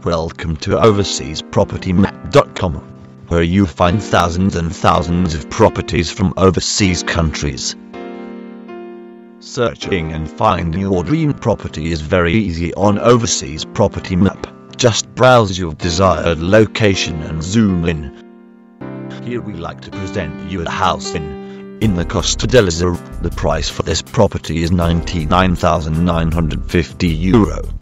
Welcome to OverseasPropertyMap.com, where you find thousands and thousands of properties from overseas countries. Searching and finding your dream property is very easy on Overseas Property Map. Just browse your desired location and zoom in. Here we like to present you a house in the Costa del Azur. The price for this property is €99,950.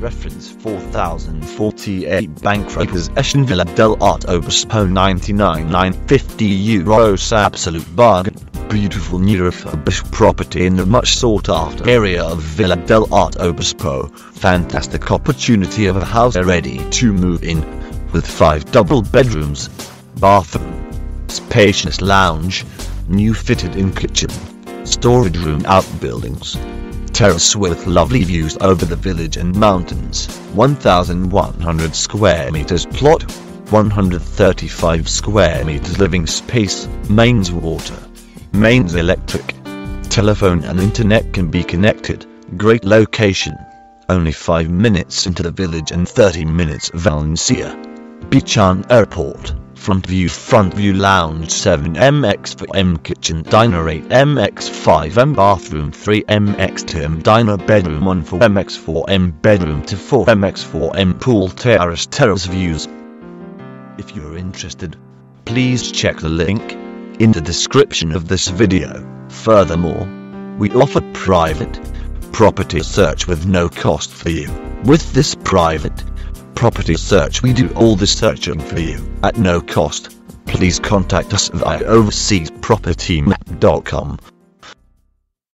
Reference 4048 Bankrupt Possession Villa del Art Obispo €99,950. Absolute bargain. Beautiful new refurbished property in the much sought after area of Villa del Art Obispo. Fantastic opportunity of a house ready to move in, with 5 double bedrooms, bathroom, spacious lounge, new fitted in kitchen, storage room, outbuildings, terrace with lovely views over the village and mountains. 1,100 square meters plot, 135 square meters living space, mains water, mains electric, telephone and internet can be connected. Great location, only 5 minutes into the village and 30 minutes Valencia. Bichon Airport. Front view lounge 7MX4M kitchen diner 8MX5M bathroom 3MX2M diner bedroom 14MX4M bedroom to 4MX4M pool terrace views. If you're interested, please check the link in the description of this video. Furthermore, we offer private property search with no cost for you. With this private property search, we do all the searching for you at no cost. Please contact us via OverseasPropertyMap.com.